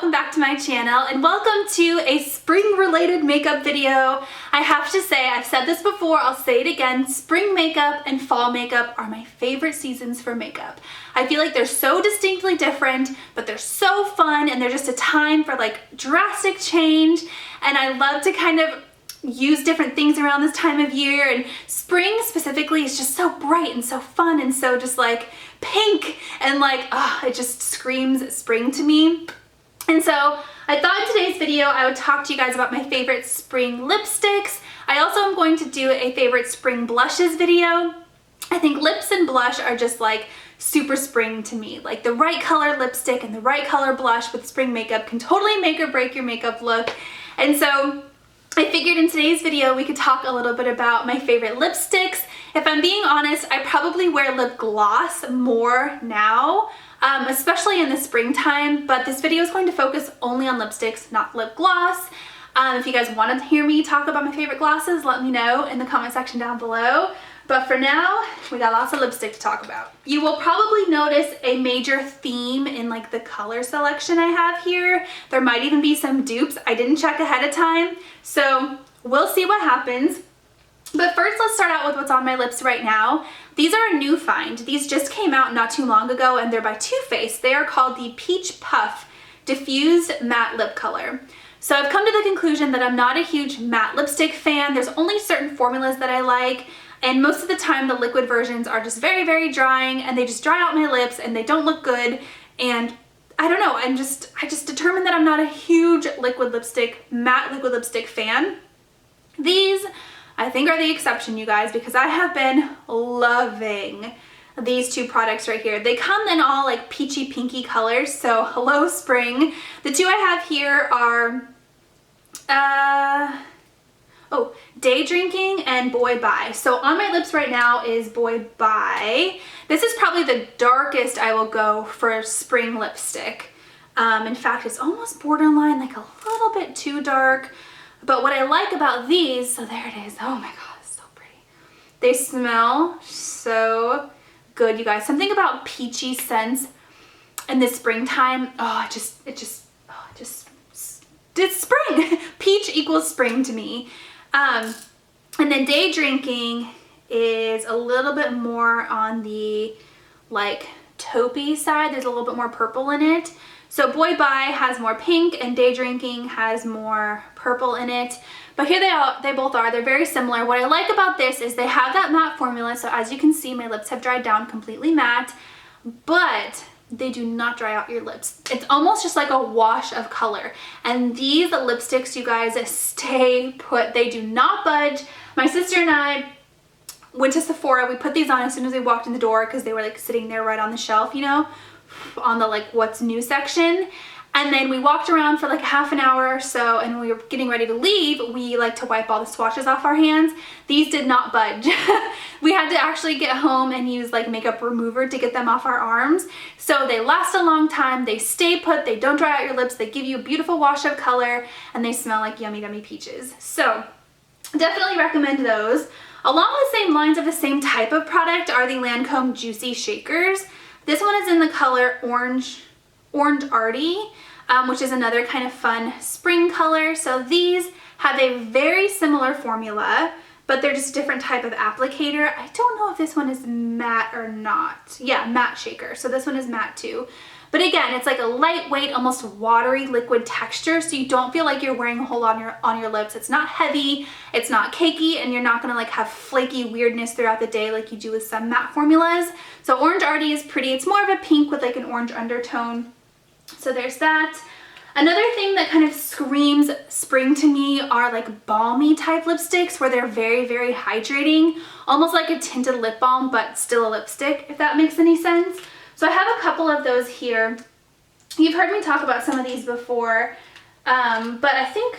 welcome back to my channel and welcome to a spring related makeup video. I have to say, I've said this before, I'll say it again, spring makeup and fall makeup are my favorite seasons for makeup. I feel like they're so distinctly different, but they're so fun and they're just a time for like drastic change, and I love to kind of use different things around this time of year, and spring specifically is just so bright and so fun and so just like pink and like, it just screams spring to me. And so I thought in today's video I would talk to you guys about my favorite spring lipsticks. I also am going to do a favorite spring blushes video. I think lips and blush are just like super spring to me. Like the right color lipstick and the right color blush with spring makeup can totally make or break your makeup look. And so I figured in today's video we could talk a little bit about my favorite lipsticks. If I'm being honest, I probably wear lip gloss more now, especially in the springtime, but this video is going to focus only on lipsticks, not lip gloss. If you guys want to hear me talk about my favorite glosses, let me know in the comment section down below. But for now, we got lots of lipstick to talk about. You will probably notice a major theme in like the color selection I have here. There might even be some dupes. I didn't check ahead of time, so we'll see what happens. But first, let's start out with what's on my lips right now. These are a new find. These just came out not too long ago and they're by Too Faced. They are called the Peach Puff Diffused Matte Lip Color. So I've come to the conclusion that I'm not a huge matte lipstick fan. There's only certain formulas that I like, and most of the time the liquid versions are just very, very drying and they just dry out my lips and they don't look good. And I don't know, I just determined that I'm not a huge matte liquid lipstick fan. These, I think, are the exception, you guys, because I have been loving these two products right here. They come in all like peachy pinky colors, so hello spring. The two I have here are Day Drinking and Boy Bye. So on my lips right now is Boy Bye. This is probably the darkest I will go for spring lipstick. In fact, it's almost borderline, like a little bit too dark. But what I like about these, so there it is. Oh my god, it's so pretty. They smell so good, you guys. Something about peachy scents in the springtime. It's spring. Peach equals spring to me. And then Day Drinking is a little bit more on the like taupey side. There's a little bit more purple in it. So Boy Bye has more pink and Day Drinking has more purple in it. But here they both are. They're very similar. What I like about this is they have that matte formula. So as you can see, my lips have dried down completely matte, but they do not dry out your lips. It's almost just like a wash of color. And these lipsticks, you guys, stay put. They do not budge. My sister and I went to Sephora. We put these on as soon as we walked in the door because they were like sitting there right on the shelf, you know, on the like what's new section. And then we walked around for like half an hour or so, and when we were getting ready to leave, we like to wipe all the swatches off our hands. These did not budge. We had to actually get home and use like makeup remover to get them off our arms. So they last a long time, they stay put, they don't dry out your lips, they give you a beautiful wash of color, and they smell like yummy, yummy peaches. So definitely recommend those. Along the same lines of the same type of product are the Lancome Juicy Shakers. This one is in the color Orange Arty, which is another kind of fun spring color. So these have a very similar formula, but they're just different type of applicator. I don't know if this one is matte or not. Yeah, matte shaker. So this one is matte too. But again, it's like a lightweight, almost watery liquid texture, so you don't feel like you're wearing a whole lot on your lips. It's not heavy, it's not cakey, and you're not gonna like have flaky weirdness throughout the day like you do with some matte formulas. So Orange Arty is pretty. It's more of a pink with like an orange undertone. So there's that. Another thing that kind of screams spring to me are like balmy type lipsticks where they're very, very hydrating, almost like a tinted lip balm, but still a lipstick, if that makes any sense. So I have a couple of those here. You've heard me talk about some of these before, but I think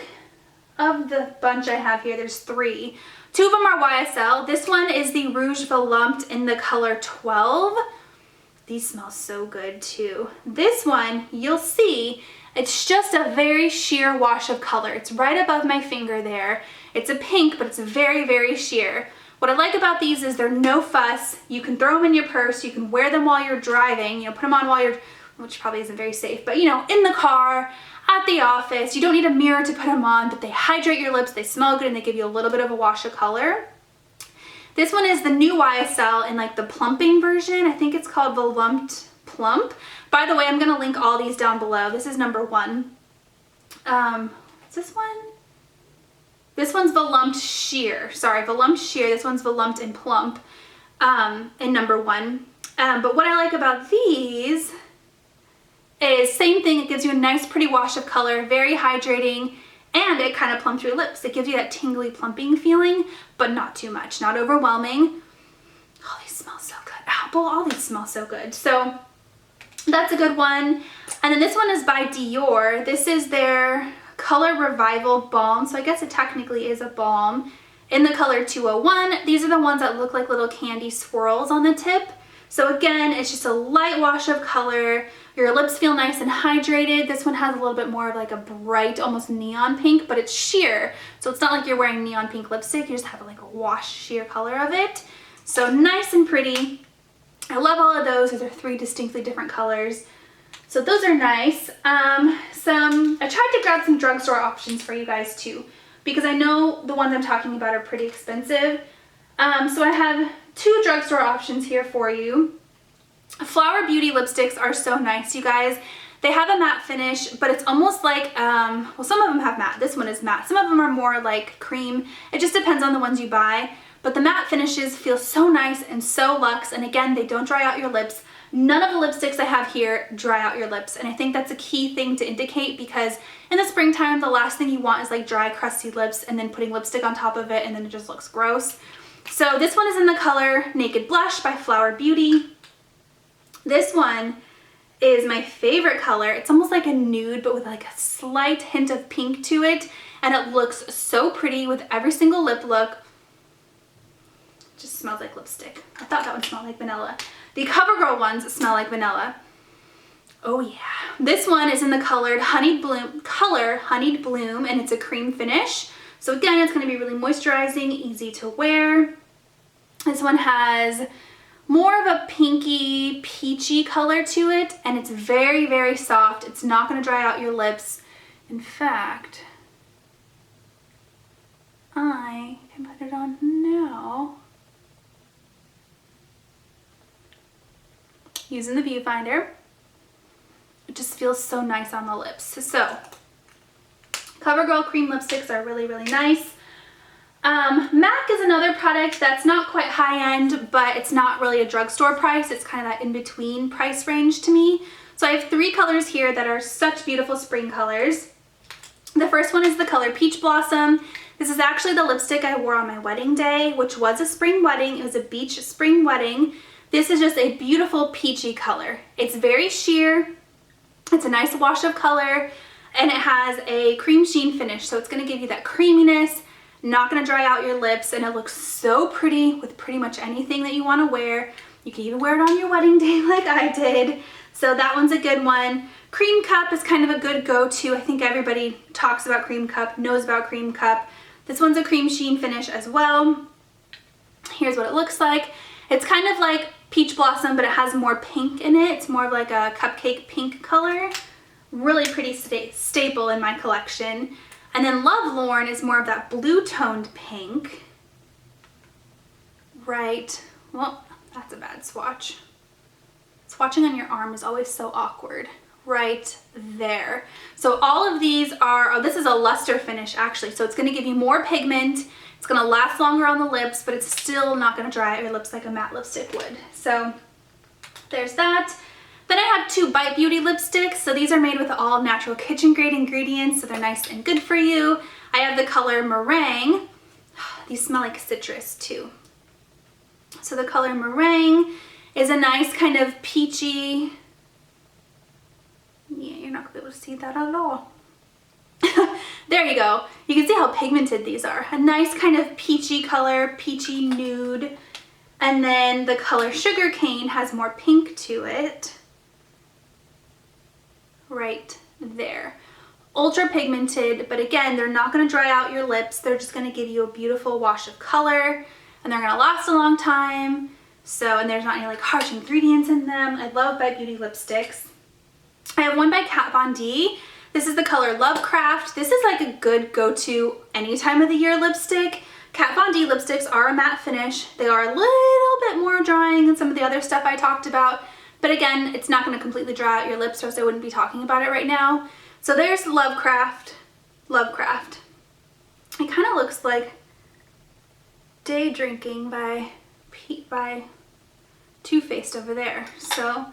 of the bunch I have here, there's three. Two of them are YSL. This one is the Rouge Volupte in the color 12. These smell so good too. This one, you'll see, it's just a very sheer wash of color. It's right above my finger there. It's a pink, but it's very, very sheer. What I like about these is they're no fuss. You can throw them in your purse. You can wear them while you're driving. You know, put them on while you're which probably isn't very safe, but you know, in the car, at the office, you don't need a mirror to put them on, but they hydrate your lips, they smell good, and they give you a little bit of a wash of color. This one is the new YSL in like the plumping version. I think it's called Volumped Plump. By the way, I'm gonna link all these down below. This is number 1. Is this one? This one's Volumped Sheer. Sorry, Volumped Sheer. This one's Volumped and Plump in number 1. But what I like about these is same thing. It gives you a nice pretty wash of color, very hydrating, and it kind of plumps your lips. It gives you that tingly plumping feeling, but not too much, not overwhelming. Oh, these smell so good. Apple, all these smell so good. So that's a good one. And then this one is by Dior. This is their Color Revival Balm. So I guess it technically is a balm in the color 201. These are the ones that look like little candy swirls on the tip. So again, it's just a light wash of color. Your lips feel nice and hydrated. This one has a little bit more of like a bright, almost neon pink, but it's sheer. So it's not like you're wearing neon pink lipstick. You just have like a wash sheer color of it. So nice and pretty. I love all of those. Those are 3 distinctly different colors. So those are nice. I tried to grab some drugstore options for you guys too, because I know the ones I'm talking about are pretty expensive. So I have 2 drugstore options here for you. Flower Beauty lipsticks are so nice, you guys. They have a matte finish, but it's almost like, well, some of them have matte. This one is matte. Some of them are more like cream. It just depends on the ones you buy. But the matte finishes feel so nice and so luxe. And again, they don't dry out your lips. None of the lipsticks I have here dry out your lips. And I think that's a key thing to indicate, because in the springtime, the last thing you want is like dry, crusty lips and then putting lipstick on top of it and then it just looks gross. So this one is in the color Naked Blush by Flower Beauty. This one is my favorite color. It's almost like a nude, but with like a slight hint of pink to it. And it looks so pretty with every single lip look. It just smells like lipstick. I thought that one smelled like vanilla. The CoverGirl ones smell like vanilla. Oh yeah. This one is in the color Honeyed Bloom, and it's a cream finish. So again, it's going to be really moisturizing, easy to wear. This one has more of a pinky, peachy color to it, and it's very, very soft. It's not going to dry out your lips. In fact, I can put it on now using the viewfinder. It just feels so nice on the lips. So CoverGirl cream lipsticks are really, really nice. MAC is another product that's not quite high-end, but it's not really a drugstore price. It's kind of that in-between price range to me. So I have 3 colors here that are such beautiful spring colors. The first one is the color Peach Blossom. This is actually the lipstick I wore on my wedding day, which was a spring wedding. It was a beach spring wedding. This is just a beautiful peachy color. It's very sheer. It's a nice wash of color, and it has a cream sheen finish. So it's going to give you that creaminess, not going to dry out your lips, and it looks so pretty with pretty much anything that you want to wear. You can even wear it on your wedding day like I did. So that one's a good one. Cream Cup is kind of a good go-to. I think everybody talks about Cream Cup, knows about Cream Cup. This one's a cream sheen finish as well. Here's what it looks like. It's kind of like Peach Blossom, but it has more pink in it. It's more of like a cupcake pink color. Really pretty staple in my collection. And then Lovelorn is more of that blue toned pink. Right, well, that's a bad swatch. Swatching on your arm is always so awkward. Right there. So all of these are, oh, this is a luster finish actually. So it's gonna give you more pigment. It's gonna last longer on the lips, but it's still not gonna dry out your lips like a matte lipstick would. So there's that. Then I have 2 Bite Beauty lipsticks. So these are made with all natural kitchen grade ingredients, so they're nice and good for you. I have the color Meringue. These smell like citrus too. So the color Meringue is a nice kind of peachy, yeah, you're not gonna be able to see that at all. There you go. You can see how pigmented these are. A nice kind of peachy color, peachy nude. And then the color Sugar Cane has more pink to it. Right there. Ultra pigmented, but again, they're not gonna dry out your lips. They're just gonna give you a beautiful wash of color, and they're gonna last a long time. So, and there's not any like harsh ingredients in them. I love Bite Beauty lipsticks. I have one by Kat Von D. This is the color Lovecraft. This is like a good go-to any time of the year lipstick. Kat Von D lipsticks are a matte finish. They are a little bit more drying than some of the other stuff I talked about. But again, it's not going to completely dry out your lips, or else I wouldn't be talking about it right now. So there's Lovecraft. Lovecraft. It kind of looks like Day Drinking by Too Faced over there. So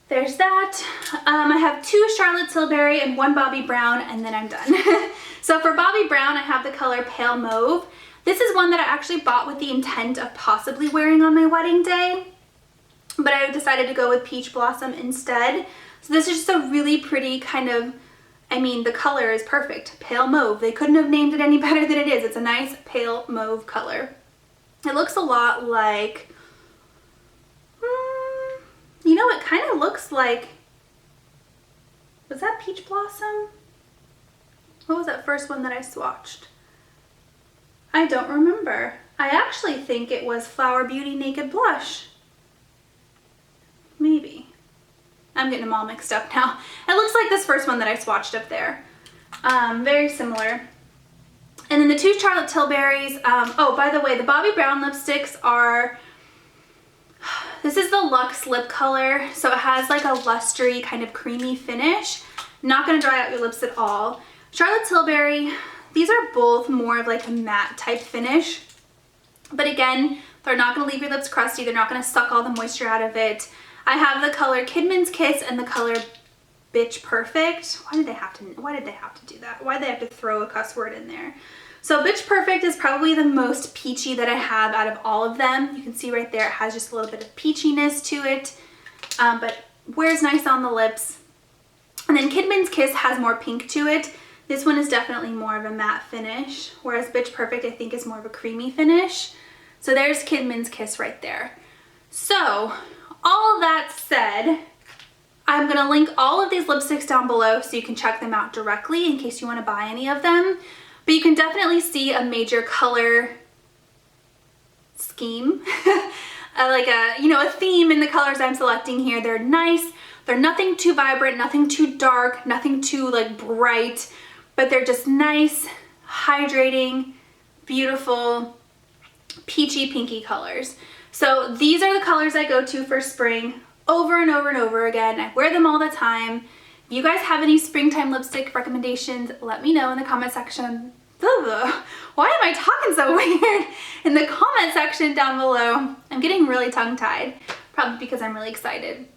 there's that. I have 2 Charlotte Tilbury and 1 Bobbi Brown, and then I'm done. So for Bobbi Brown, I have the color Pale Mauve. This is one that I actually bought with the intent of possibly wearing on my wedding day, but I decided to go with Peach Blossom instead. So this is just a really pretty kind of, I mean, the color is perfect. Pale Mauve. They couldn't have named it any better than it is. It's a nice pale mauve color. It looks a lot like, you know, it kind of looks like, was that Peach Blossom? What was that first one that I swatched? I don't remember. I actually think it was Flower Beauty Naked Blush. Maybe. I'm getting them all mixed up now. It looks like this first one that I swatched up there. Very similar. And then the 2 Charlotte Tilburys. Oh, by the way, the Bobbi Brown lipsticks are, this is the Luxe lip color. So it has like a lustery kind of creamy finish. Not going to dry out your lips at all. Charlotte Tilbury, these are both more of like a matte type finish. But again, they're not going to leave your lips crusty. They're not going to suck all the moisture out of it. I have the color Kidman's Kiss and the color Bitch Perfect. Why did they have to do that? Why did they have to throw a cuss word in there? So Bitch Perfect is probably the most peachy that I have out of all of them. You can see right there, it has just a little bit of peachiness to it, but wears nice on the lips. And then Kidman's Kiss has more pink to it. This one is definitely more of a matte finish, whereas Bitch Perfect I think is more of a creamy finish. So there's Kidman's Kiss right there. So all that said, I'm going to link all of these lipsticks down below so you can check them out directly in case you want to buy any of them. But you can definitely see a major color scheme, like a, you know, a theme in the colors I'm selecting here. They're nice. They're nothing too vibrant, nothing too dark, nothing too like bright, but they're just nice, hydrating, beautiful, peachy, pinky colors. So these are the colors I go to for spring over and over and over again. I wear them all the time. If you guys have any springtime lipstick recommendations, let me know in the comment section. Why am I talking so weird? In the comment section down below. I'm getting really tongue-tied, probably because I'm really excited.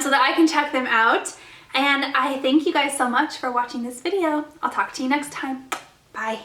So that I can check them out. And I thank you guys so much for watching this video. I'll talk to you next time. Bye.